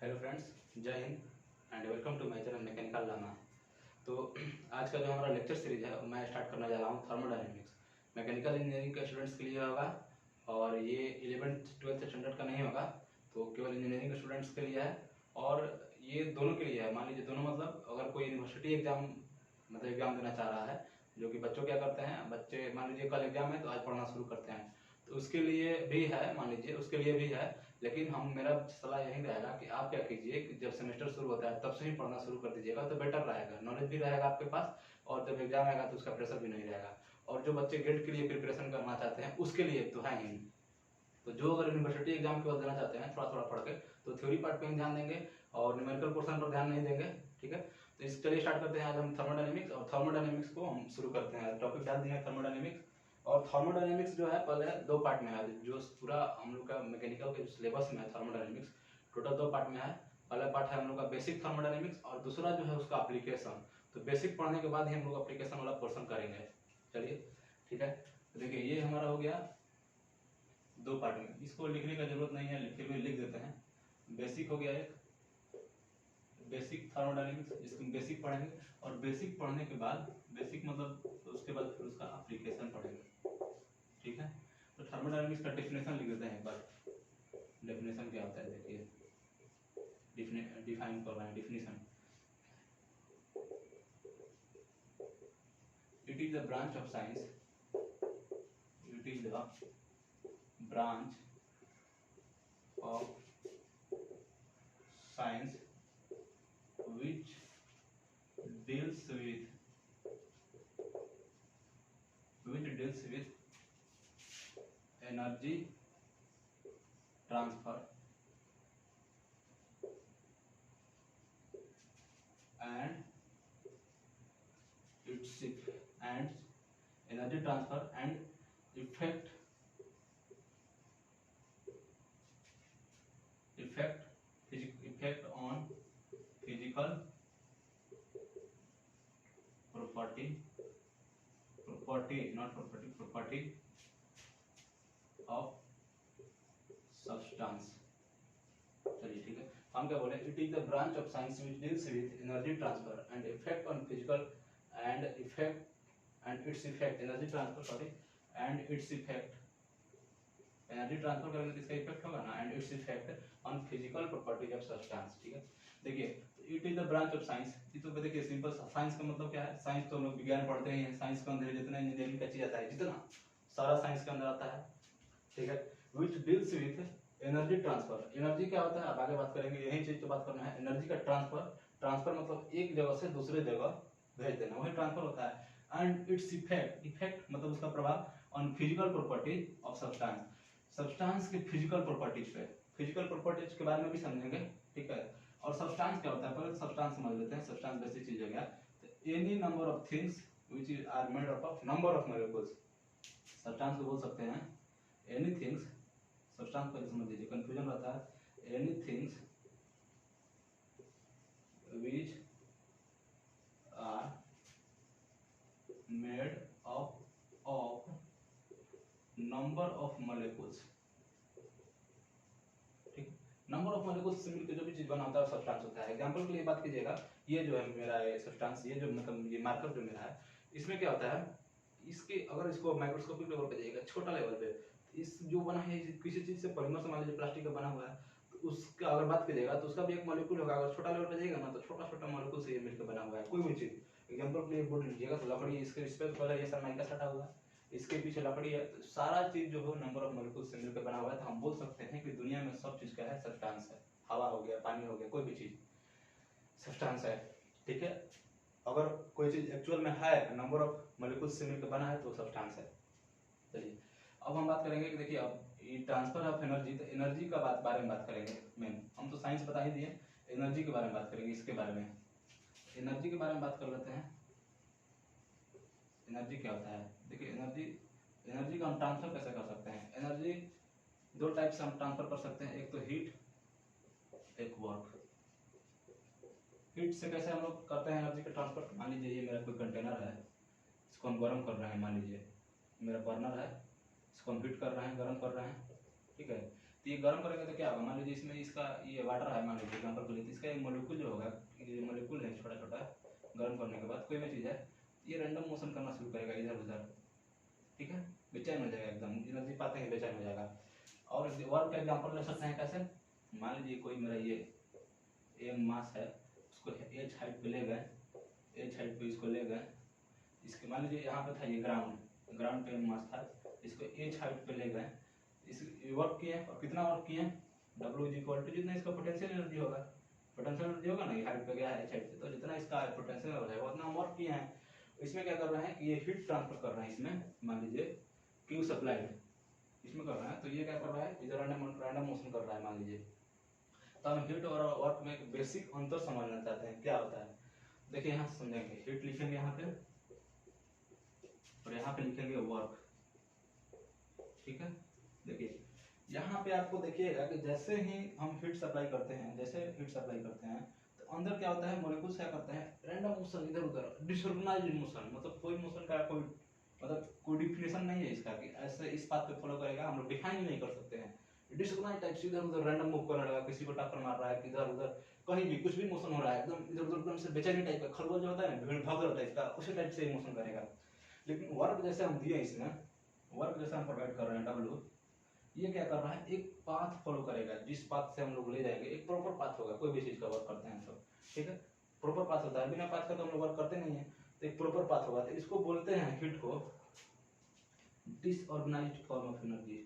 Hello friends, जय Hind and welcome to my channel mechanical Lama. तो आज का जो हमारा लेक्चर सीरीज है मैं स्टार्ट करने जा रहा हूँ थर्मोडायनेमिक्स। मैकेनिकल इंजीनियरिंग के स्टूडेंट्स के लिए होगा और ये 11th-12th स्टैंडर्ड का नहीं होगा, तो केवल इंजीनियरिंग के स्टूडेंट्स के लिए है। और ये दोनों के लिए है। मान लीजिए दोनों मतलब अगर कोई यूनिवर्सिटी एग्जाम देना चाह रहा है, जो कि बच्चों क्या करते हैं, बच्चे मान लीजिए कल एग्जाम है तो आज पढ़ना शुरू करते हैं, तो उसके लिए भी है, मान लीजिए उसके लिए भी है। लेकिन मेरा सलाह यही रहेगा कि आप क्या कीजिए कि जब सेमेस्टर शुरू होता है तब से ही पढ़ना शुरू कर दीजिएगा, तो बेटर रहेगा, नॉलेज भी रहेगा आपके पास और जब एग्जाम आएगा तो उसका प्रेशर भी नहीं रहेगा। और जो बच्चे गेट के लिए प्रिपरेशन करना चाहते हैं उसके लिए तो है ही। तो जो अगर यूनिवर्सिटी एग्जाम के बाद देना चाहते हैं थोड़ा थोड़ा पढ़ के, तो थ्योरी पार्ट पे ही ध्यान देंगे और न्यूमेरिकल पोर्शन पर ध्यान नहीं देंगे। ठीक है, तो इस चलिए स्टार्ट करते हैं आज हम थर्मोडायनेमिक्स। और थर्मोडायनेमिक्स को हम शुरू करते हैं, टॉपिक डाल दिए थर्मोडायनेमिक्स। और थर्मोडायनेमिक्स जो है पहले दो पार्ट में है, जो पूरा हम लोग का मैकेनिकल के सिलेबस में है थर्मोडायनेमिक्स टोटल दो पार्ट में है। पहला पार्ट है हम लोग का बेसिक थर्मोडायनेमिक्स और दूसरा जो है उसका एप्लीकेशन। तो बेसिक पढ़ने के बाद ही हम लोग एप्लीकेशन वाला पोर्शन करेंगे। चलिए ठीक है, तो देखिए ये हमारा हो गया दो पार्ट में, इसको लिखने का जरूरत नहीं है, फिर भी लिख देते हैं। बेसिक हो गया एक, बेसिक थर्मोडायनेमिक्स, जिसको बेसिक पढ़ेंगे। और बेसिक पढ़ने के बाद, बेसिक मतलब उसके बाद फिर उसका एप्लीकेशन पढ़ेंगे। ठीक है, तो थर्मोडायनेमिक्स का डेफिनेशन लिख देते हैं एक बार। डेफिनेशन क्या होता है देखिए, डिफाइन कर रहे हैं definition. It is the branch of science, it is the branch of science which deals with energy transfer and energy transfer and effect on physical property of substance। चलिए ठीक है, हम क्या बोले, it is the branch of science which deals with energy transfer and effect on physical and its effect energy transfer and its effect energy transfer करेंगे तो इसका effect होगा ना, and its effect on physical properties of substance. ठीक है, देखिए it is the branch of science, ये तो देखिए सिंपल साइंस का मतलब क्या है, साइंस तो हम लोग विज्ञान पढ़ते ही हैं, साइंस के अंदर जितना इंजीनियरिंग का चीज आता है जितना सारा साइंस के अंदर आता है। ठीक है, which deals with energy transfer. Energy क्या होता है अब आगे बात करेंगे, यही चीज तो बात करना है। एनर्जी का ट्रांसफर मतलब एक जगह से दूसरे जगह भेज देना, वही ट्रांसफर होता है। एंड इट्स इफेक्ट मतलब उसका प्रभाव on physical properties of substance के फिजिकल प्रॉपर्टीज पे, फिजिकल प्रॉपर्टीज के बारे में भी समझेंगे। ठीक है, और सब्सटेंस क्या होता है पहले सब्सटेंस समझ लेते हैं। सब्सटेंस बेसिक चीज हो गया, तो any number of things which are made up of number of molecules. Substance को बोल सकते हैं एनी थिंग्स, सब्सटेंस को समझ लीजिए, कंफ्यूजन रहता है। Any things which are made up of number of molecules. ठीक, नंबर ऑफ मॉलिक्यूल्स से मिलकर जो भी चीज बना होता है सब्सटेंस होता है। एग्जांपल के लिए बात कीजिएगा, ये जो है मेरा सब्सटेंस, ये जो मतलब ये मार्कर जो मेरा है, इसमें क्या होता है, इसके अगर इसको माइक्रोस्कोपिक लेवल पे जाइएगा, छोटा लेवल पे, इस जो बना है किसी चीज से, पॉलीमर से मान लीजिए प्लास्टिक का बना हुआ है, तो उसका अगर बात कीजिएगा तो उसका भी एक मॉलिक्यूल होगा। अगर छोटा लेवल पे जाइएगा ना तो छोटा छोटा मॉलिक्यूल से ये मिलकर बना हुआ है कोई भी चीज। एग्जांपल के लिए बोर्ड लीजिएगा तो लकड़ी, इसके इस पे पहले ये सरमाइका सटा हुआ है, इसके पीछे लकड़ी है, तो सारा चीज जो है नंबर ऑफ मॉलिक्यूल से मिलकर बना हुआ है। तो हम बोल सकते हैं कि दुनिया में सब चीज क्या है, सब्सटेंस है। हवा हो गया, पानी हो गया, कोई भी चीज सब्सटेंस है। ठीक है, अगर कोई चीज एक्चुअल में है, नंबर ऑफ मॉलिक्यूल से मिलकर बना है तो सब्सटेंस है। चलिए अब हम बात करेंगे कि देखिए अब ये ट्रांसफर ऑफ एनर्जी, तो एनर्जी का बारे में बात करेंगे। मेन हम तो साइंस बता ही दिए, एनर्जी के बारे में बात करेंगे। इसके बारे में, एनर्जी के बारे में बात कर लेते हैं। एनर्जी क्या होता है देखिए, एनर्जी का हम ट्रांसफर कैसे कर सकते हैं। एनर्जी दो टाइप से हम ट्रांसफर कर सकते हैं, एक तो हीट, एक वर्क। हीट से कैसे हम लोग करते हैं एनर्जी का ट्रांसफर, मान लीजिए ये मेरा कोई कंटेनर है, इसको हम गर्म कर रहे हैं, मान लीजिए मेरा बर्नर है, इसको हम हीट कर रहे हैं, गर्म कर रहे हैं। ठीक है, तो तो ये गर्म करेंगे तो क्या होगा, मान लीजिए इसमें इसका ये वाटर है, मान लीजिए एग्जाम्पल के लिए, तो इसका मोलिक्यूल जो होगा, ये मोलिक्यूल है छोटा छोटा, गर्म करने के बाद कोई भी चीज़ है ये रैंडम मोशन करना शुरू करेगा इधर उधर, ठीक है, बेचैन हो जाएगा, एकदम एनर्जी पाते हैं बेचैन हो जाएगा। और वर्क का एग्जाम्पल ले सकते हैं कैसे, मान लीजिए कोई मेरा ये एम मास है, उसको एच हाइट पे ले गए, एच हाइट पे इसको ले गए, इसके मान लीजिए यहाँ पे था ये ग्राउंड पे एम मास था, इसको एच हाइट पे ले गए, इस वर्क किए और कितना वर्क किए, W इज इक्वल टू जितना इसका पोटेंशियल एनर्जी होगा, पोटेंशियल एनर्जी होगा ना, ये हाइट पे गया है एच हाइट पे, तो जितना इसका पोटेंशियल हो जाएगा उतना वर्क किए हैं। इसमें क्या कर रहे हैं, ये हीट ट्रांसफर कर रहे हैं, इसमें मान लीजिए क्यू सप्लाइड इसमें कर रहे हैं, तो ये क्या कर रहा है, इधर रैंडम मोशन कर रहा है मान लीजिए। तो हम हीट और वर्क में एक बेसिक अंतर समझना चाहते हैं क्या होता है। देखिए यहाँ समझेंगे, हीट लिखेंगे यहाँ पे और यहाँ पे लिखेंगे वर्क, ठीक है। देखिए यहाँ पे आपको देखिएगा कि जैसे ही हम हीट सप्लाई करते हैं, जैसे हीट सप्लाई करते हैं तो अंदर क्या होता है, मॉलिक्यूल्स क्या करते हैं, रैंडम मोशन इधर उधर, डिसऑर्गेनाइज्ड मोशन, मतलब कोई मोशन का कोई मतलब कोई डिफिनेशन नहीं है इसका कि ऐसे इस बात पे फॉलो करेगा, हम लोग डिफाइन नहीं कर सकते हैं। डिसऑर्गेनाइज्ड टाइप से इधर उधर रैंडम मूव करने लगा, किसी को टक्कर मार रहा है, इधर उधर कहीं भी कुछ भी मोशन हो रहा है, एकदम इधर उधर एकदम से बेचैनी टाइप का, खरगोश जो होता है ना, भीड़ भाग टाइप का, उसी टाइप से मोशन करेगा। लेकिन वर्क जैसे हम दिए इसमें, वर्क जैसे हम प्रोवाइड कर रहे हैं W, ये क्या कर रहा है, एक पाथ फॉलो करेगा, जिस पाथ से हम लोग ले जाएंगे एक प्रॉपर पाथ होगा, कोई भी चीज का वर्क करते हैं तो, ठीक है, प्रॉपर पाथ होता है, बिना पाथ का तो हम लोग वर्क करते नहीं है, तो एक प्रॉपर पाथ होगा, तो इसको बोलते हैं हीट को disorganised form of energy,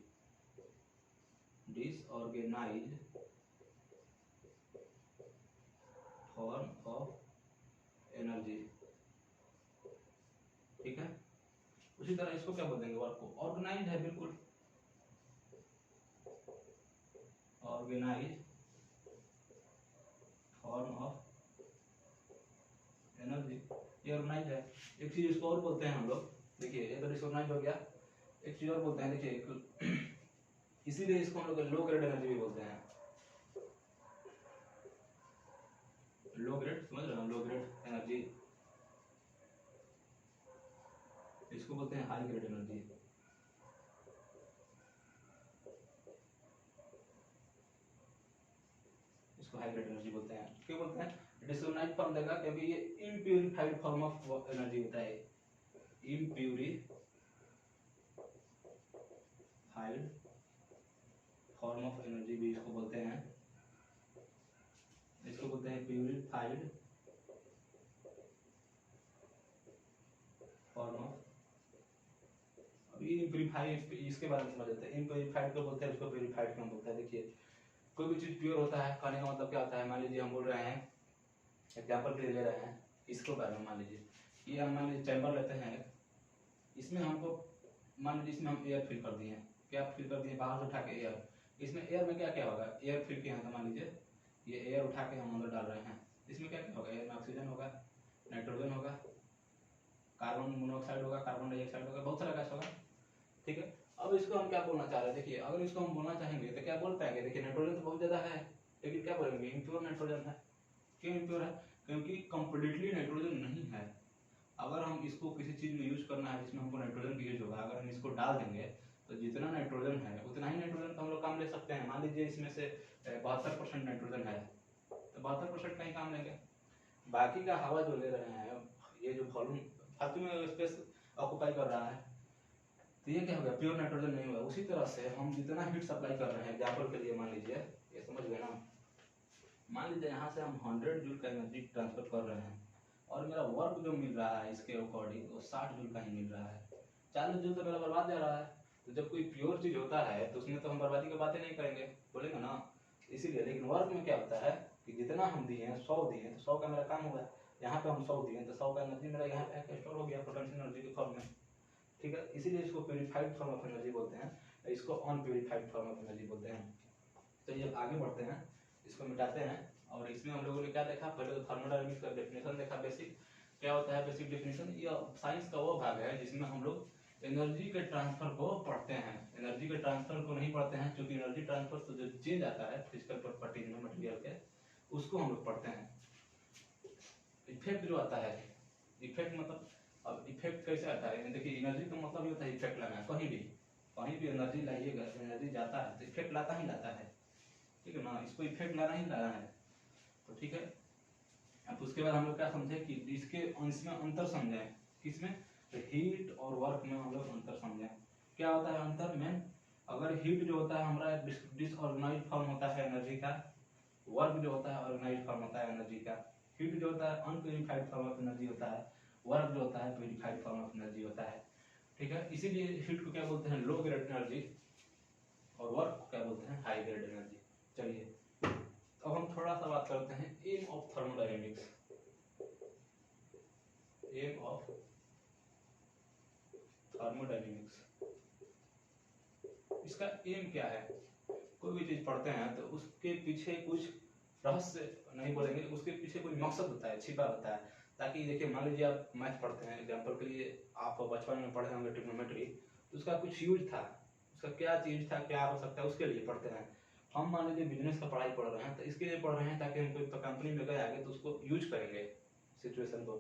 disorganised form of energy, ठीक है। उसी तरह इसको क्या बोल देंगे, वर्क को ऑर्गेनाइज्ड है, बिल्कुल ऑर्गेनाइज्ड फॉर्म ऑफ एनर्जी, ये ऑर्गेनाइज्ड है। एक चीज इसको और बोलते हैं हम लोग, देखिए ये तो डिसऑर्गेनाइज्ड हो गया, एक चीज और बोलते हैं, देखिए इसीलिए इसको हम लोग लो ग्रेड एनर्जी भी बोलते हैं, लो ग्रेड, समझ रहे हो, लो ग्रेड एनर्जी, इसको बोलते हैं हाई ग्रेड एनर्जी, इसको हाई ग्रेड एनर्जी बोलते हैं। क्यों बोलते हैं, डिसऑर्गेनाइज्ड फॉर्म देगा क्योंकि ये इम्प्यूरिफाइड फॉर्म ऑफ एनर्जी होता है, इम्प्यूरिफाइड फॉर्म ऑफ एनर्जी भी इसको बोलते हैं, इसको बोलते हैं प्यूरिफाइड फॉर्म ऑफ, अभी इम्प्यूरिफाइड इसके बारे में समझ लेते हैं, इम्प्यूरिफाइड को बोलते हैं, उसको प्यूरिफाइड क्यों बोलते हैं। देखिए कोई भी चीज प्योर होता है, कहने का मतलब क्या होता है, मान लीजिए हम बोल रहे हैं, एग्जाम्पल के लिए ले रहे हैं इसको बारे में, मान लीजिए ये हम मान लीजिए चैम्बर लेते हैं, इसमें हमको मान लीजिए इसमें हम एयर फिल कर दिए, क्या फिल कर दिए, बाहर से उठा के एयर, इसमें एयर में क्या क्या होगा, एयर फिल किया है, तो मान लीजिए ये एयर उठा के हम अंदर डाल रहे हैं, इसमें क्या क्या होगा, एयर में ऑक्सीजन होगा, नाइट्रोजन होगा, कार्बन मोनोऑक्साइड होगा, कार्बन डाइऑक्साइड होगा, बहुत सारा गैस होगा, ठीक है। अब इसको हम क्या बोलना चाह रहे हैं, देखिए अगर इसको हम बोलना चाहेंगे तो क्या बोल पाएंगे, देखिए नाइट्रोजन तो बहुत ज्यादा है, लेकिन क्या बोलेंगे, इम्प्योर नाइट्रोजन है। क्यों इम्प्योर है, क्योंकि कंप्लीटली नाइट्रोजन नहीं है। अगर हम इसको किसी चीज में यूज करना है जिसमें हमको नाइट्रोजन की यूज होगा, अगर हम इसको डाल देंगे तो जितना नाइट्रोजन है उतना ही नाइट्रोजन का हम लोग काम ले सकते हैं। मान लीजिए इसमें से 72% नाइट्रोजन है, तो 72% का ही काम लेंगे, बाकी का हवा जो ले रहे हैं, ये जो वॉल्यूम फालतू में स्पेस ऑक्युपाई कर रहा है, तो ये क्या हो गया, प्योर नाइट्रोजन नहीं हुआ। उसी तरह से हम जितना हीट सप्लाई कर रहे हैं, एग्जाम्पल के लिए मान लीजिए, ये समझ गए ना, मान लीजिए यहाँ से हम 100 जूल का एनर्जी ट्रांसफर कर रहे हैं और मेरा वर्क जो मिल रहा है इसके अकॉर्डिंग वो 60 जूल का ही मिल रहा है, 40 जूल तो मेरा बर्बाद जा रहा है। तो जब कोई प्योर चीज होता है तो उसमें तो हम बर्बादी की बातें नहीं करेंगे, बोलेंगे ना, इसीलिए। लेकिन वर्क में क्या होता है कि जितना हम दिए हैं 100 दिए हैं तो 100 का मेरा काम होगा, यहाँ पे हम 100 दिए तो 100 का एनर्जी मेरा यहाँ पे स्टोर हो गया पोटेंशियल एनर्जी के फॉर्म में, ठीक है। इसीलिए इसको प्यूरिफाइड फॉर्म ऑफ एनर्जी बोलते हैं, इसको अनप्यूरिफाइड फॉर्म ऑफ एनर्जी बोलते हैं। तो ये आगे बढ़ते हैं, इसको मिटाते हैं, और इसमें हम लोगों ने क्या देखा, पहले तो थर्मोडायनामिक्स का डेफिनेशन देखा, बेसिक क्या होता है, बेसिक डेफिनेशन। ये साइंस का वो भाग है जिसमें हम लोग एनर्जी के ट्रांसफर को पढ़ते हैं, एनर्जी के ट्रांसफर को नहीं पढ़ते हैं, क्योंकि एनर्जी ट्रांसफर से जो चेंज आता है फिजिकल प्रॉपर्टीज में मटेरियल के, उसको हम लोग पढ़ते हैं। इफेक्ट जो आता है, इफेक्ट मतलब, अब इफेक्ट कैसे आता है, देखिए एनर्जी का मतलब ये होता है इफेक्ट लाना कहीं भी, कहीं भी एनर्जी लाइएगा, एनर्जी जाता है तो इफेक्ट लाता ही लाता है, ठीक है ना, इसको इफेक्ट लाना ही लाना है। तो ठीक है, अब उसके बाद हम लोग क्या समझे कि इसके अंश में अंतर समझे, किसमें, तो हीट और वर्क में हम लोग अंतर समझे। क्या होता है अंतर में, अगर हीट जो होता है हमारा डिसऑर्गेनाइज्ड फॉर्म होता है एनर्जी का, वर्क जो होता है ऑर्गेनाइज्ड फॉर्म होता है एनर्जी का। हीट जो होता है अनप्यूरिफाइड फॉर्म ऑफ एनर्जी होता है, वर्क जो होता है प्यूरिफाइड फॉर्म ऑफ एनर्जी होता है, ठीक है। इसीलिए हीट को क्या बोलते हैं, लो ग्रेड एनर्जी, और वर्क को क्या बोलते हैं, हाई ग्रेड एनर्जी। चलिए अब हम थोड़ा सा बात करते हैं aim of thermodynamics. Aim of thermodynamics, इसका एम क्या है। कोई भी चीज पढ़ते हैं तो उसके पीछे कुछ रहस्य नहीं बोलेंगे, उसके पीछे कोई मकसद होता है, छिपा होता है। ताकि देखिए मान लीजिए आप मैथ पढ़ते हैं, एग्जाम्पल के लिए आप बचपन में पढ़े होंगे ट्रिग्नोमेट्री, तो उसका कुछ यूज था, उसका क्या चीज था, क्या हो सकता है, उसके लिए पढ़ते हैं। हम मान लीजिए बिजनेस का पढ़ाई पढ़ रहे हैं तो इसके लिए पढ़ रहे हैं ताकि हम कोई कंपनी में गए आगे तो उसको यूज करेंगे सिचुएशन को।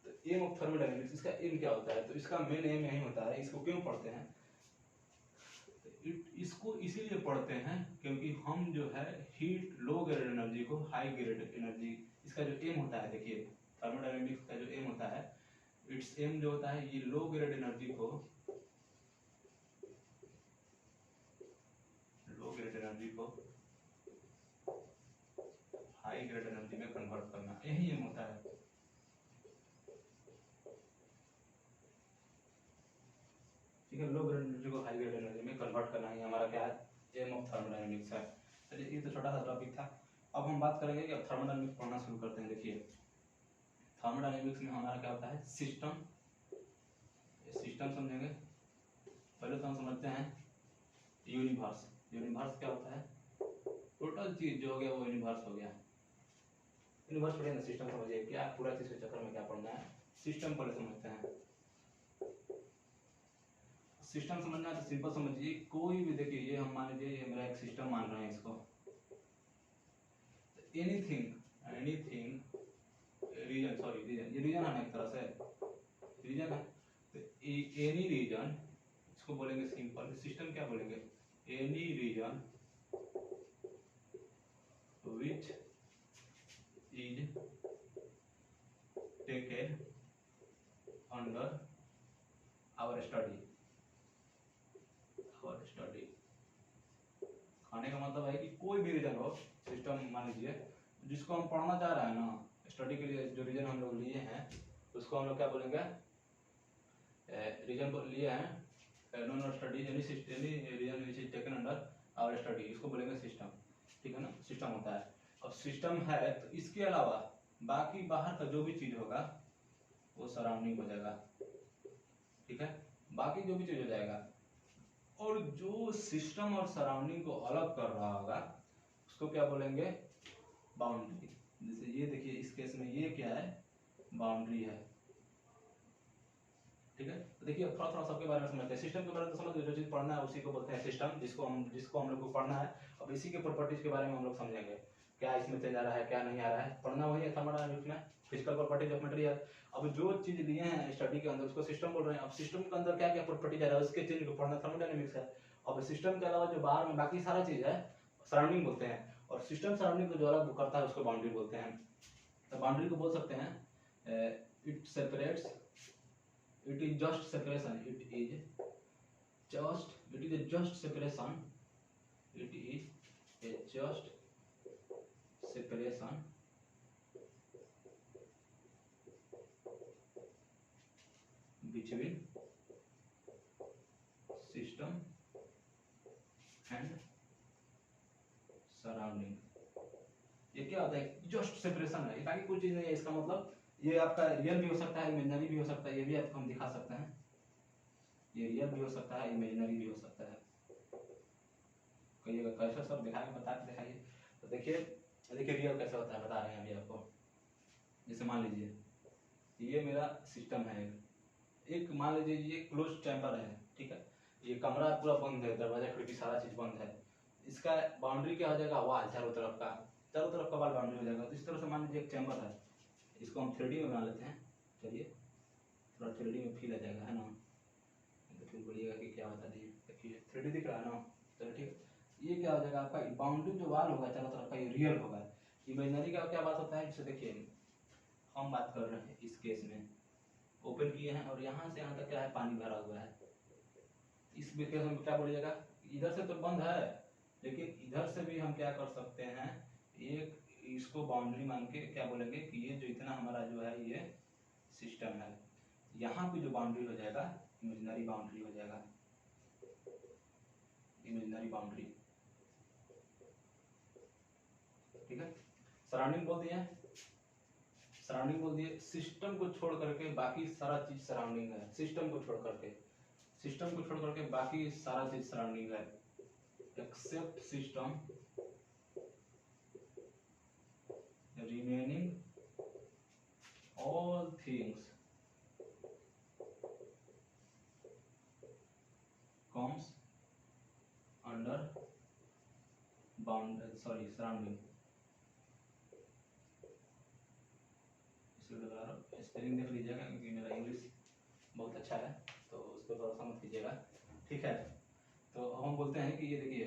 तो एम ऑफ थर्मोडायनेमिक्स, इसका एम क्या होता है, तो इसका मेन एम यही होता है। इसको क्यों पढ़ते हैं, इसको इसीलिए पढ़ते हैं क्योंकि हम जो है हीट लो ग्रेड एनर्जी को हाई ग्रेड एनर्जी, इसका जो एम होता है, देखिए थर्मोडायनेमिक्स का जो एम होता है, इट्स एम जो होता है, ये लो ग्रेड एनर्जी को हाई ग्रेड एनर्जी में कन्वर्ट करना, यही एम होता है। ठीक है, लो ग्रेड एनर्जी को हाई ग्रेड एनर्जी में कन्वर्ट करना ही हमारा क्या है, एम ऑफ थर्मोडायनेमिक्स है। चलिए ये तो छोटा सा टॉपिक था। अब हम बात करेंगे कि अब थर्मोडायनेमिक्स पढ़ना शुरू करते हैं। देखिए थर्मोडायनेमिक्स में हमारा क्या होता है, सिस्टम, सिस्टम समझेंगे। पहले तो हम समझते हैं यूनिवर्स। यूनिवर्स क्या होता है, टोटल चीज जो हो गया वो यूनिवर्स हो गया। यूनिवर्स पढ़े ना, सिस्टम समझिए, क्या पूरा चीज के चक्कर में क्या पढ़ना है, सिस्टम पहले समझते हैं। सिस्टम समझना है तो सिंपल समझिए, कोई भी देखिए, ये हम मान लीजिए ये मेरा एक सिस्टम मान रहे हैं इसको, anything anything region, sorry region, ये रीजन है ना एक तरह से, रीजन है। तो एनी रीजन, इसको बोलेंगे सिंपल, सिस्टम क्या बोलेंगे, any region which is taken under our study। खाने का मतलब है कि कोई भी रीजन हो, सिस्टम मान लीजिए जिसको हम पढ़ना चाह रहे हैं ना, स्टडी के लिए जो रीजन हम लोग लिए हैं उसको हम लोग क्या बोलेंगे, रीजन को लिए हैं, no no study any region which is taken under our study, इसको बोलेंगे सिस्टम। ठीक है ना, सिस्टम होता है। अब सिस्टम है तो इसके अलावा बाकी बाहर का जो भी चीज होगा वो सराउंडिंग हो जाएगा। ठीक है, बाकी जो भी चीज हो जाएगा, और जो सिस्टम और सराउंडिंग को अलग कर रहा होगा उसको क्या बोलेंगे, बाउंड्री। जैसे ये देखिए इस केस में ये क्या है, बाउंड्री है। ठीक है, तो देखिए थोड़ा थोड़ा सबके बारे में समझते हैं। सिस्टम के बारे में तो समझ, जो चीज पढ़ना है उसी को बोलते हैं सिस्टम, जिसको हम लोग को पढ़ना है। अब इसी के प्रॉपर्टीज के बारे में हम लोग समझेंगे, क्या इसमें चेंज आ रहा है, क्या नहीं आ रहा है। पढ़ना वही है थर्मोडायनामिक्स में, फिजिकल प्रॉपर्टीज ऑफ मटेरियल। अब जो चीज लिए हैं स्टडी के अंदर उसको सिस्टम बोल रहे हैं। अब सिस्टम के अंदर क्या क्या प्रॉपर्टीज आ रहा है उसके चीज को पढ़ना थर्मोडायनामिक्स है। अब सिस्टम के अलावा जो बाहर में बाकी सारा चीज है सराउंडिंग बोलते हैं, और सिस्टम सराउंडिंग को जो अलग करता है उसको बाउंड्री बोलते हैं। तो बाउंड्री को बोल सकते हैं it separates, it is just separation, it is a just separation, it is a just separation between system and surrounding। ये क्या होता है, जस्ट सेपरेशन है, बाकी कोई चीज नहीं है। इसका मतलब ये आपका रियल भी हो सकता है, इमेजिनरी भी हो सकता है, ये भी आपको हम दिखा सकते हैं। ये रियल भी हो सकता है, इमेजिनरी भी हो सकता है। कहिएगा कैसे सब दिखा के बता के दिखाइए। तो देखिए देखिए रियल कैसे होता है बता रहे हैं अभी आपको। जैसे मान लीजिए ये मेरा सिस्टम है, एक मान लीजिए ये क्लोज चैम्बर है। ठीक है, ये कमरा पूरा बंद है, दरवाजा खिड़की सारा चीज बंद है। इसका बाउंड्री क्या हो जाएगा, वाल, चारों तरफ का वाल बाउंड्री हो जाएगा। तो इस तरह से मान लीजिए एक चैम्बर है, इसको हम 3D में बना लेते हैं। चलिए थोड़ा 3D में फील आ जाएगा, है ना। तो फिर बोलिएगा कि क्या बता दिए। ये 3D दिख रहा है ना, चलो ठीक है। ये क्या हो जाएगा आपका बाउंड्री जो वाल होगा चारों तरफ का ये रियल होगा। इमेजिनरी का क्या बात होता है, जैसे देखिए हम बात कर रहे हैं इस केस में ओपन किए हैं और यहाँ से यहाँ तक क्या है पानी भरा हुआ है। इस केस में क्या बोलिएगा, इधर से तो बंद है लेकिन इधर से भी हम क्या कर सकते हैं, एक इसको बाउंड्री मान के क्या बोलेंगे कि ये जो इतना हमारा जो है ये सिस्टम है, यहाँ पे जो बाउंड्री हो जाएगा इमेजिनरी बाउंड्री हो जाएगा, इमेजिनरी बाउंड्री, ठीक है। सराउंडिंग बोल दिए, सराउंडिंग बोल दिए, सिस्टम को छोड़ करके बाकी सारा चीज सराउंडिंग है। सिस्टम को छोड़ करके, सिस्टम को छोड़ करके बाकी सारा चीज सराउंडिंग है except system remaining all things comes under surrounding। Spelling देख लीजिएगा क्योंकि मेरा इंग्लिश बहुत अच्छा है तो उस पर भरोसा मत कीजिएगा, ठीक है। तो हम बोलते हैं कि ये देखिए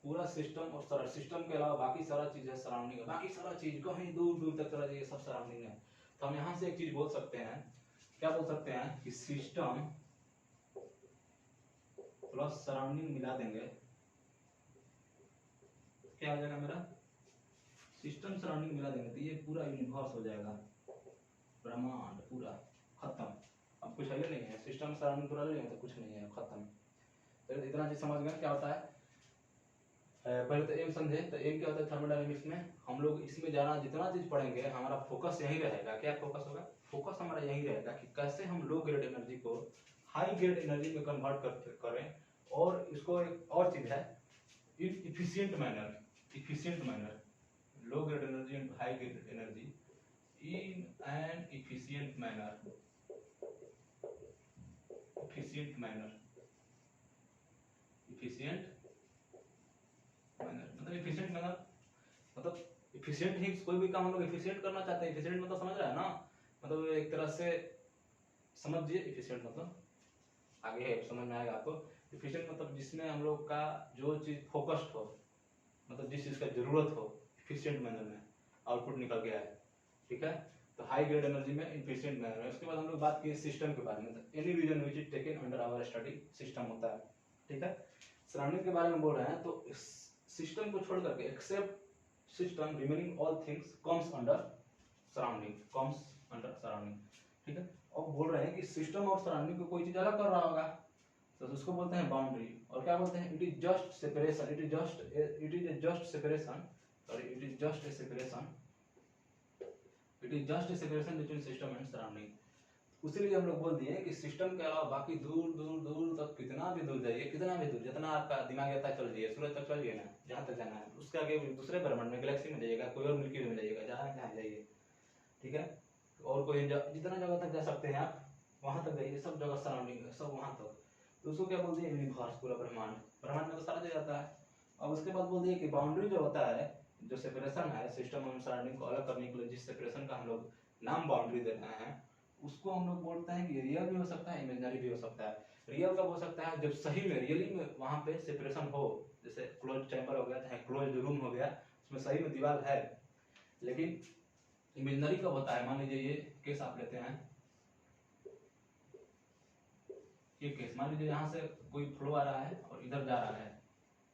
पूरा सिस्टम और सिस्टम के अलावा बाकी सारा चीज है सराउंडिंग है, बाकी सारा चीज कहीं दूर दूर तक चला जाइए सब सराउंडिंग है। तो हम यहाँ से एक चीज बोल सकते हैं, क्या बोल सकते हैं कि सिस्टम प्लस सराउंडिंग मिला देंगे, क्या हो जाएगा मेरा सिस्टम सराउंडिंग मिला देंगे तो ये पूरा यूनिवर्स हो जाएगा, ब्रह्मांड पूरा खत्म। अब कुछ है नहीं है, सिस्टम सराउंडिंग पूरा ले तो कुछ नहीं है, खत्म। तो इतना चीज समझ गए क्या होता है। पहले तो एम समझे, तो एम क्या होता है थर्मोडायनेमिक्स में, हम लोग इसमें जाना जितना चीज पढ़ेंगे हमारा फोकस यही रहेगा। क्या फोकस होगा, फोकस हमारा यही रहेगा कि कैसे हम लो ग्रेड एनर्जी को हाई ग्रेड एनर्जी में कन्वर्ट करें, और इसको एक और चीज है efficient manner, efficient manner, low grade energy and high grade energy in an efficient manner, efficient manner, efficient manner मतलब efficient manner मतलब efficient ही कोई भी काम हम लोग efficient करना चाहते हैं। efficient मतलब समझ रहा है ना, मतलब एक तरह से समझिए efficient मतलब आगे है समझ में आएगा आपको। efficient मतलब जिसमें हम लोग का जो चीज फोकस्ड हो, मतलब जिस चीज का जरूरत हो efficient manner में आउटपुट निकल गया है, ठीक है। तो हाई ग्रेड एनर्जी में इफिशिएंट मैनर है। उसके बाद हम लोग बात किए सिस्टम के बारे में, तो any region which is taken under our study system होता है, ठीक है। सराउंडिंग के बारे में बोल रहे हैं तो सिस्टम को छोड़ करके except system remaining all things comes under surrounding, comes under surrounding, ठीक है। और बोल रहे हैं कि सिस्टम और सराउंडिंग को कोई चीज अलग कर रहा होगा तो उसको बोलते हैं बाउंड्री। और क्या बोलते हैं, it is just separation, it is just separation, sorry it is just a separation, it is just a separation between system and surrounding. उसीलिए हम लोग बोल दिए कि सिस्टम के अलावा बाकी दूर दूर दूर तक कितना भी दूर जाइए, कितना भी दूर, जितना आपका दिमाग आता है चल जाइए, सूरज तक चल जाइए ना, जहाँ तक जाना है। उसके आगे दूसरे ब्रह्मांड में गैलेक्सी में जाइएगा, कोई और मिल्की वे में जाइएगा, जहाँ जाइए, ठीक है। और कोई जितना जगह तक जा सकते हैं आप वहां तक जाइए, सब जगह सराउंडिंग है, सब वहां तक। तो उसको क्या बोलते हैं, यूनिवर्स, पूरा ब्रह्मांड। ब्रह्मांड में तो सारा जगह आता है। अब उसके बाद बोल दिए कि बाउंड्री जो होता है, जो सेपरेशन है सिस्टम और सराउंडिंग को अलग करने के लिए, जिस सेपरेशन का हम लोग नाम बाउंड्री दे रहे हैं, उसको हम लोग बोलते हैं कि रियल भी हो सकता है, इमेजिनरी भी हो सकता है। रियल कब हो सकता है, जब सही में रियली में वहां पे सेपरेशन हो, जैसे क्लोज चैम्बर हो गया, चाहे क्लोज रूम हो गया, उसमें सही में दीवार है। लेकिन इमेजिनरी कब होता है, मान लीजिए ये केस आप लेते हैं, ये केस मान लीजिए यहाँ से कोई फ्लो आ रहा है और इधर जा रहा है,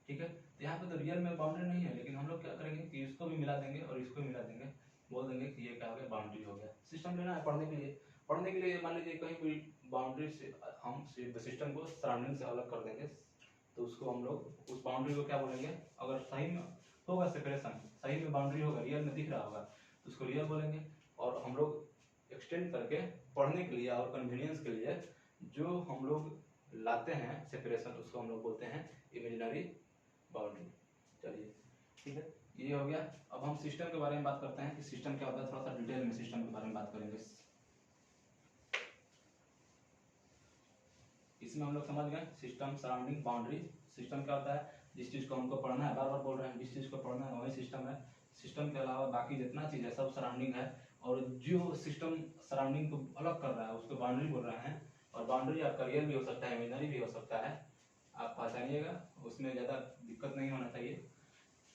ठीक है। तो यहाँ पे तो रियल में बाउंड्री नहीं है, लेकिन हम लोग क्या करेंगे कि इसको भी मिला देंगे और इसको भी मिला देंगे, बोल देंगे कि ये क्या हो गया, बाउंड्री हो गया। सिस्टम लेना है पढ़ने के लिए, पढ़ने के लिए मान लीजिए कहीं कोई बाउंड्री से हम सिस्टम को सराउंडिंग से अलग कर देंगे, तो उसको हम लोग उस बाउंड्री को क्या बोलेंगे, अगर सही में होगा सेपरेशन, सही में बाउंड्री होगा, रियल में दिख रहा होगा, तो उसको रियल बोलेंगे। और हम लोग एक्सटेंड करके पढ़ने के लिए और कन्वीनियंस के लिए जो हम लोग लाते हैं सेपरेशन, उसको हम लोग बोलते हैं इमेजिनरी बाउंड्री। चलिए ठीक है, ये हो गया। अब हम सिस्टम के बारे में बात करते हैं कि सिस्टम क्या होता है, थोड़ा सा डिटेल में सिस्टम के बारे में बात करेंगे। इसमें हम लोग समझ गए सिस्टम, सराउंडिंग, बाउंड्री। सिस्टम क्या होता है, जिस चीज को हमको पढ़ना है, बार बार बोल रहे हैं, जिस चीज को पढ़ना है वही सिस्टम है। सिस्टम के अलावा बाकी जितना चीज है सब सराउंडिंग है, और जो सिस्टम सराउंडिंग को अलग कर रहा है उसको बाउंड्री बोल रहे हैं। और बाउंड्री आपका रियल भी हो सकता है, इमेजिनरी भी हो सकता है, आप पहचानिएगा, उसमें ज़्यादा दिक्कत नहीं होना चाहिए।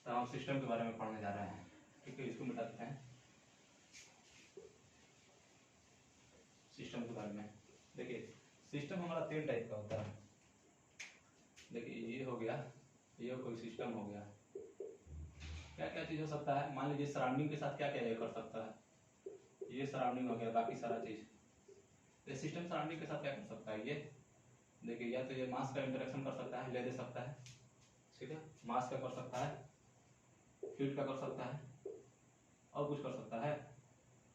तो हम सिस्टम के बारे में पढ़ने जा रहे हैं, ठीक है। इसको मिटा देते हैं, सिस्टम के बारे में। देखिए सिस्टम हमारा 3 टाइप का होता है। देखिए ये हो गया, ये कोई सिस्टम हो गया। क्या क्या चीज़ हो सकता है, मान लीजिए सराउंडिंग के साथ क्या क्या ये कर सकता है, ये सराउंडिंग हो गया, बाकी सारा चीज़। ये सिस्टम सराउंडिंग के साथ क्या कर सकता है, ये देखिए या तो ये मास का इंटरेक्शन कर सकता है, ले दे सकता है, ठीक है। मास का कर सकता है, हीट का कर सकता है, और कुछ कर सकता है,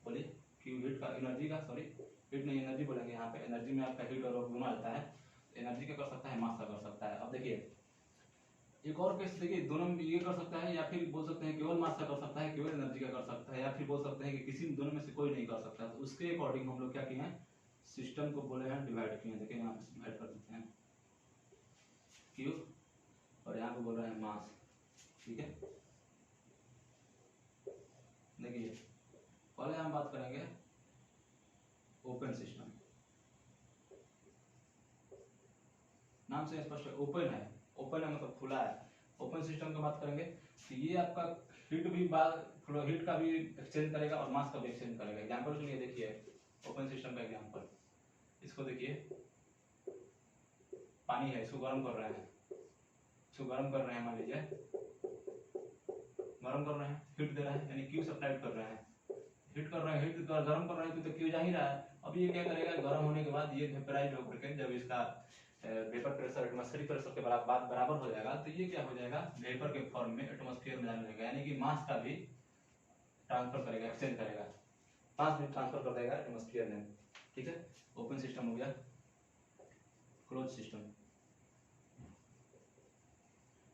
बोलिए। क्यों हीट का, एनर्जी का, सॉरी हीट नहीं एनर्जी बोलेंगे यहाँ पे। एनर्जी में आपका हीट और दोनों आता है। एनर्जी का कर सकता है, मास का कर सकता है। अब देखिए एक और केस देखिए, दोनों में ये कर सकता है, या फिर बोल सकते हैं केवल मास का कर सकता है, केवल एनर्जी का कर सकता है, या फिर बोल सकते हैं कि किसी दोनों में से कोई नहीं कर सकता। तो उसके अकॉर्डिंग हम लोग क्या किए हैं, सिस्टम को बोले हैं डिवाइड किए हैं। देखिए यहाँ पे डिवाइड कर देते हैं क्यू, और यहाँ पे बोल रहे हैं मास, ठीक है। देखिए पहले हम बात करेंगे ओपन सिस्टम। नाम से स्पष्ट है, ओपन है। ओपन है मतलब खुला है। ओपन सिस्टम की बात करेंगे तो ये आपका हीट भी हीट का भी एक्सचेंज करेगा और मास का भी एक्सचेंज करेगा। एग्जांपल सुनिए, देखिए ओपन सिस्टम का एग्जांपल, इसको देखिए पानी है, इसको गर्म कर रहे हैं, इसको गर्म कर रहे हैं, मान लीजिए गर्म कर रहे हैं, हीट दे रहे हैं, यानी क्यू सप्लाई कर रहे हैं, हीट कर रहे हैं, हीट गर्म कर रहे हैं तो क्यू जा ही रहा है। अब ये क्या करेगा, गर्म होने के बाद ये वेपराइज होकर के जब इसका वेपर प्रेशर एटमॉस्फेरिक प्रेशर के बराबर हो जाएगा, तो ये क्या हो जाएगा, वेपर के फॉर्म में एटमॉस्फेयर में जाने लगेगा, यानी कि मास का भी ट्रांसफर करेगा, एक्सचेंज करेगा, मास भी ट्रांसफर कर देगा एटमॉस्फेयर में, ठीक है। ओपन सिस्टम हो गया। क्लोज सिस्टम,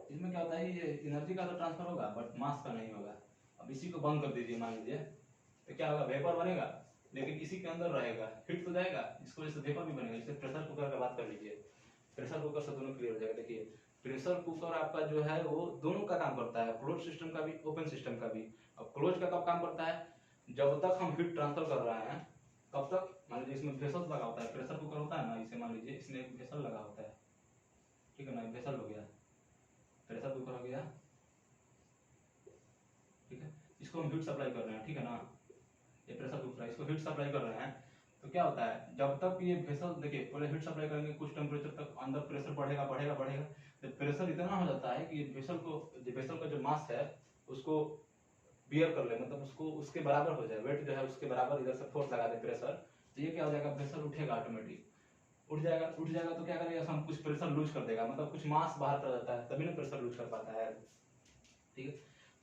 इसमें क्या होता है, ये एनर्जी का तो ट्रांसफर होगा बट मास का नहीं होगा। अब इसी को बंद कर दीजिए मान लीजिए, तो क्या होगा, वेपर बनेगा, लेकिन इसी के अंदर रहेगा, हीट तो जाएगा, इसको वजह से वेपर भी बनेगा। जैसे प्रेशर कुकर का बात कर लीजिए, प्रेशर कुकर से दोनों क्लियर हो जाएगा। देखिए प्रेशर कुकर आपका जो है वो दोनों का काम करता है, क्लोज सिस्टम का भी, ओपन सिस्टम का भी। अब क्लोज का कब काम करता है, जब तक हम हीट ट्रांसफर कर रहे हैं तब तक। मान लीजिए इसमें वेसल लगा होता है, प्रेशर कुकर होता है ना, इसे मान लीजिए इसमें एक वेसल लगा होता है, ठीक है ना, वेसल हो गया, प्रेशर कुकर हो गया, ठीक है। इसको हम हीट सप्लाई कर रहे हैं, ठीक है ना, ये प्रेशर कुकर है, इसको हीट सप्लाई कर रहे हैं। तो क्या होता है, जब तक ये वेसल, देखिए पहले हीट सप्लाई करेंगे, कुछ टेम्परेचर तक अंदर प्रेशर बढ़ेगा बढ़ेगा बढ़ेगा, जब प्रेशर इतना हो जाता है कि वेसल का जो मास है उसको बियर कर ले, मतलब उसको उसके बराबर हो जाए, वेट जो है उसके बराबर, इधर से फोर्स लगा दे प्रेशर, तो ये क्या हो जाएगा, प्रेशर उठेगा ऑटोमेटिक, उठ जाएगा। उठ जाएगा तो क्या करेगा, हम कुछ प्रेशर लूज कर देगा, मतलब कुछ मास बाहर कर जाता है, तभी ना प्रेशर लूज कर पाता है, ठीक है।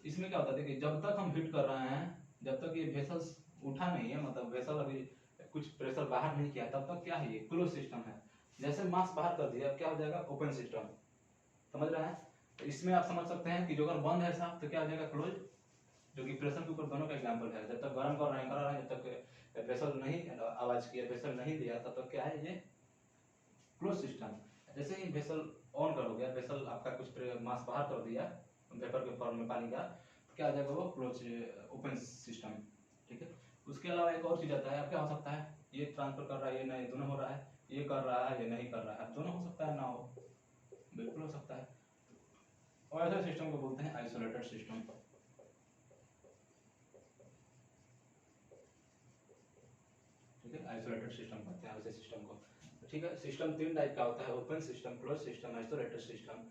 इसमें क्या होता है, देखिए जब तक हम हीट कर रहे हैं, जब तक ये वेसल उठा नहीं है, मतलब वेसल अभी कुछ प्रेशर बाहर नहीं किया, तब तक क्या है, ये क्लोज सिस्टम है। जैसे मास बाहर कर दिया, क्या हो जाएगा, ओपन सिस्टम, समझ रहे हैं। तो इसमें आप समझ सकते हैं कि जो अगर बंद है साफ तो क्या हो जाएगा, क्लोज, जो कि प्रेशर कुकर दोनों का एग्जांपल है। जब तक गर्म कर रहे हैं, जब तक वेसल नहीं आवाज किया, वेसल नहीं दिया, तब तक क्या है, ये क्लोज सिस्टम। जैसे ही वेसल ऑन करोगे, वेसल आपका कुछ मास बाहर कर दिया वेपर के फॉर्म में पानी का, तो क्या आ जाएगा, वो क्लोज ओपन सिस्टम, ठीक है। उसके अलावा एक और चीज आता है, अब क्या हो सकता है, ये ट्रांसफर कर रहा है, ये नहीं, दोनों हो रहा है, ये कर रहा है, ये नहीं कर रहा है, दोनों हो सकता है, ना हो, बिल्कुल हो सकता है। और ऐसे सिस्टम को बोलते हैं आइसोलेटेड सिस्टम, ठीक है। आइसोलेटेड सिस्टम कहते हैं ऐसे सिस्टम को, ठीक है। सिस्टम 3 टाइप का होता है, open system, close system, isolated system.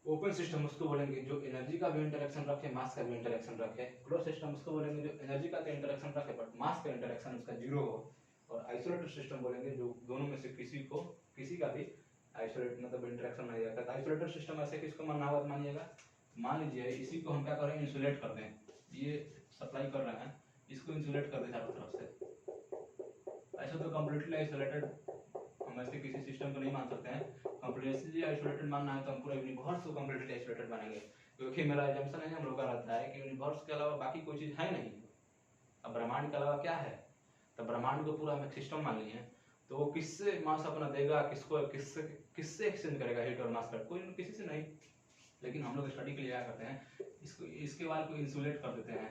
Open system उसको बोलेंगे जो एनर्जी का भी इंटरेक्शन रखे, मास का भी इंटरेक्शन रखे। क्लोज सिस्टम उसको बोलेंगे जो एनर्जी का तो इंटरेक्शन रखे बट मास का इंटरेक्शन उसका जीरो हो। और आइसोलेटेड सिस्टम बोलेंगे जो दोनों में से किसी का भी आइसोलेट मतलब इंटरेक्शन नहीं रहता। तो आइसोलेटेड सिस्टम ऐसे किसको मानना होगा, मानिएगा, मान लीजिए इसी को हम क्या करें, इंसुलेट कर दें, ये सप्लाई कर रहे हैं, इसको इंसुलेट कर दें चारों तरफ से। ऐसे तो कम्प्लीटली आइसोलेटेड हम ऐसे किसी सिस्टम को नहीं मान सकते हैं। कंप्लीटली आइसोलेटेड मानना है तो हम पूरा यूनिवर्स को कंप्लीटली आइसोलेटेड मानेंगे, क्योंकि मेरा एजम्पशन है, हम लोग का रहता है कि यूनिवर्स के अलावा बाकी कोई चीज है नहीं। अब ब्रह्मांड के अलावा क्या है, तो ब्रह्मांड को पूरा हम एक सिस्टम मान लिए, तो वो किससे मास अपना देगा, किसको किससे किससे एक्सचेंज करेगा हीट और मास का, कोई किसी से नहीं। लेकिन हम लोग स्टडी के लिए क्या करते हैं, इसको इसके वाल को इंसुलेट कर देते हैं,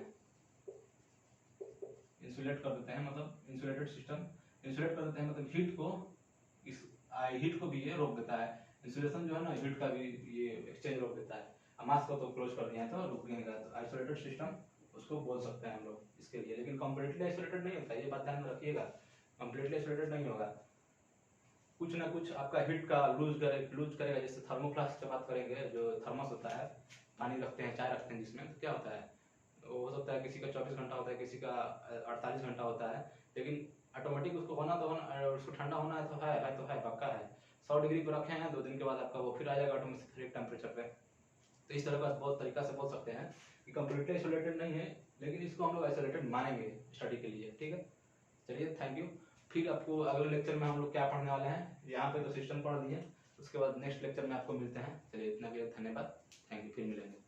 इंसुलेट कर देते हैं, मतलब इंसुलेटेड सिस्टम, इंसुलेट कर देते हैं, मतलब हीट को भी ये रोक देता है। इंसुलेशन जो है ना हीट का भी ये एक्सचेंज रोक देता है। मास्क को तो क्लोज कर दिया है तो रुक नहीं रहा, तो आइसोलेटेड सिस्टम उसको बोल सकते हैं हम लोग इसके लिए। लेकिन कम्प्लीटली आइसोलेटेड नहीं होता, ये बात ध्यान में रखिएगा, कम्प्लीटली आइसोलेटेड नहीं होगा। कुछ ना कुछ आपका हीट का लूज करेगा। जैसे थर्मोफ्लास्क की बात करेंगे, जो थर्मस होता है, पानी रखते हैं, चाय रखते हैं जिसमें, तो क्या होता है, वो हो सकता है किसी का 24 घंटा होता है, किसी का 48 घंटा होता है, लेकिन ऑटोमेटिक उसको होना तो होना, उसको ठंडा होना है तो है पक्का है। 100 डिग्री पर रखे हैं, 2 दिन के बाद आपका वो फिर आ जाएगा ऑटोमेटिक टेम्परेचर पे। तो इस तरह का बहुत तरीका से बोल सकते हैं कि कम्प्लीटली आइसोलेटेड नहीं है, लेकिन इसको हम लोग आइसोलेटेड मानेंगे स्टडी के लिए। ठीक है, चलिए थैंक यू। फिर आपको अगले लेक्चर में हम लोग क्या पढ़ने वाले हैं, यहाँ पे तो सिस्टम पढ़ लिए, उसके बाद नेक्स्ट लेक्चर में आपको मिलते हैं। चलिए इतना भी धन्यवाद, थैंक यू, फिर मिलेंगे।